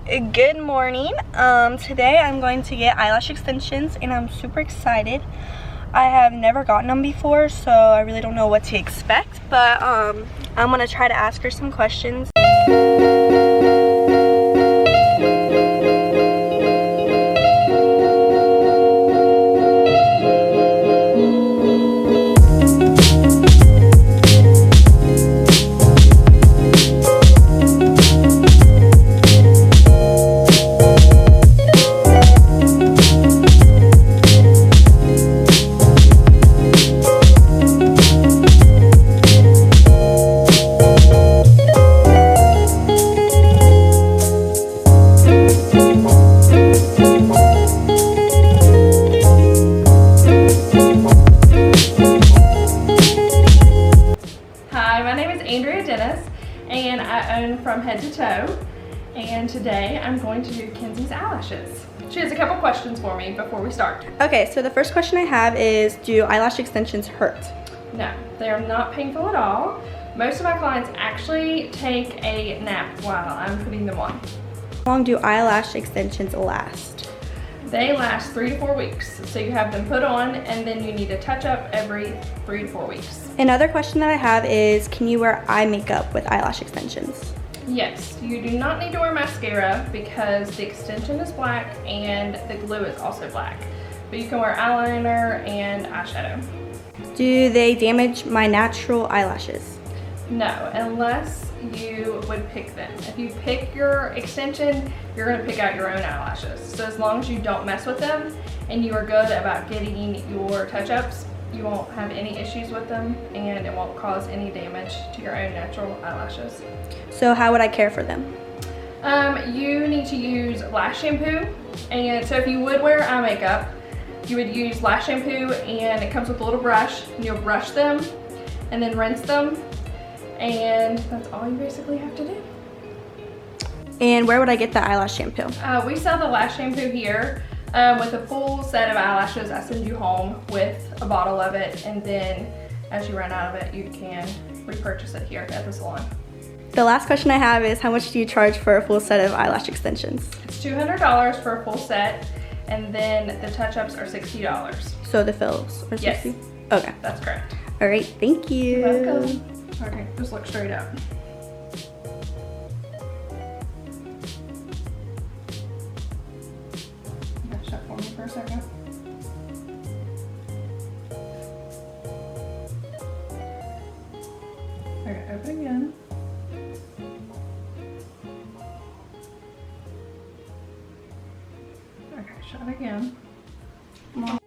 Good morning. Today I'm going to get eyelash extensions and I'm super excited. I have never gotten them before, so I really don't know what to expect, but I'm gonna try to ask her some questions. Andrea Dennis, and I own From Head to Toe, and today I'm going to do Kenzie's eyelashes. She has a couple questions for me before we start. Okay, so the first question I have is, do eyelash extensions hurt? No, they are not painful at all. Most of my clients actually take a nap while I'm putting them on. How long do eyelash extensions last? They last 3 to 4 weeks. So you have them put on and then you need to touch up every 3 to 4 weeks. Another question that I have is, can you wear eye makeup with eyelash extensions? Yes, you do not need to wear mascara because the extension is black and the glue is also black. But you can wear eyeliner and eyeshadow. Do they damage my natural eyelashes? No, unless you would pick them. If you pick your extension, you're going to pick out your own eyelashes. So as long as you don't mess with them and you are good about getting your touch-ups, you won't have any issues with them and it won't cause any damage to your own natural eyelashes. So how would I care for them? You need to use lash shampoo, and so if you would wear eye makeup, you would use lash shampoo, and it comes with a little brush, and you'll brush them and then rinse them, and that's all you basically have to do. And where would I get the eyelash shampoo? We sell the lash shampoo here. With a full set of eyelashes, I send you home with a bottle of it, and then as you run out of it, you can repurchase it here at the salon. The last question I have is, how much do you charge for a full set of eyelash extensions? It's $200 for a full set, and then the touch-ups are $60. So the fills are 60? Yes. Okay. That's correct. All right, thank you. You're welcome. Okay, just look straight up. Shut for me for a second. Okay, open again. Okay, shut again. Come on.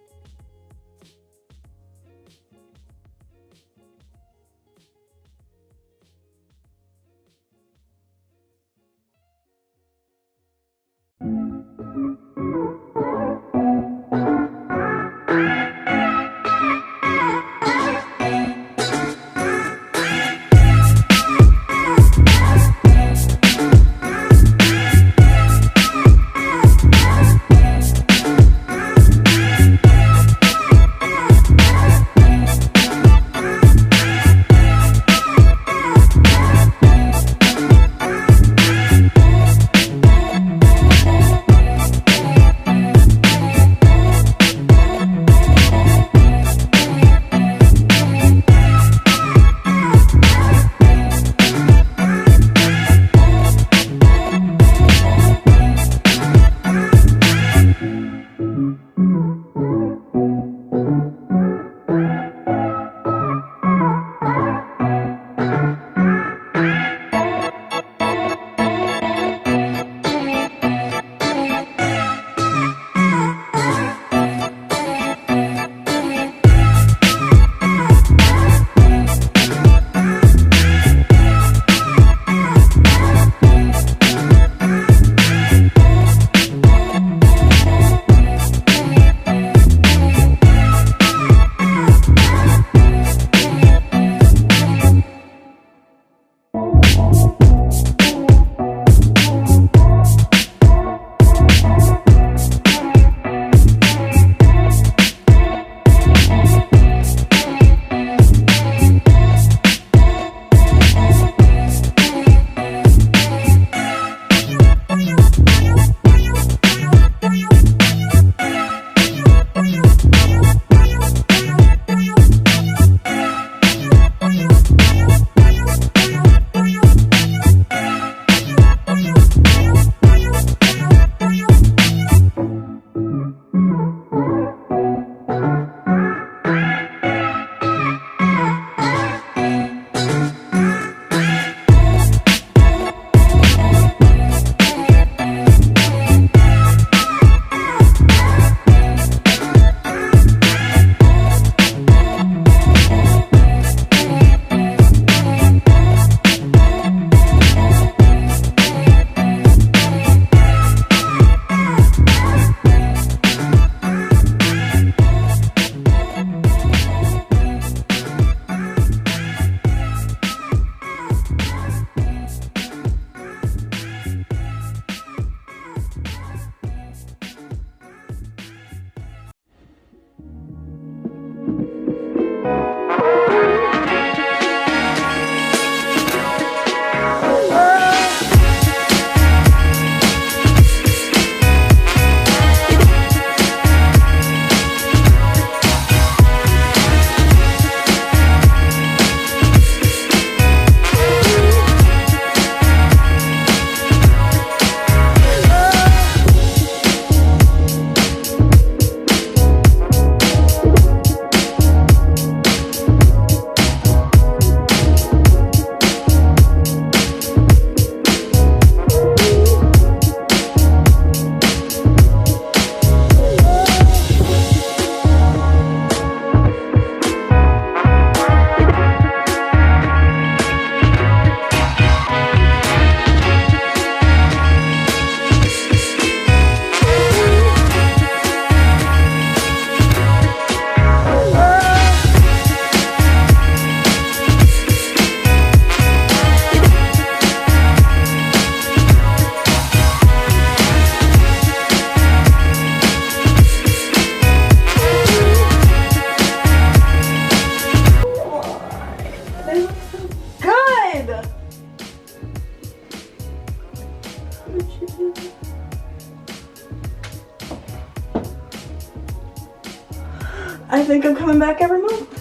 I think I'm coming back every month.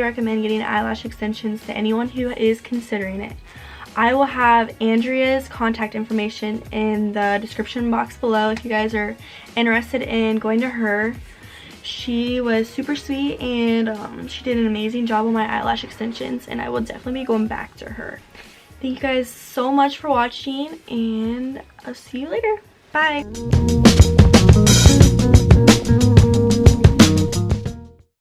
Recommend getting eyelash extensions to anyone who is considering it. I will have Andrea's contact information in the description box below if you guys are interested in going to her. She was super sweet and she did an amazing job on my eyelash extensions, and I will definitely be going back to her. Thank you guys so much for watching, and I'll see you later. Bye.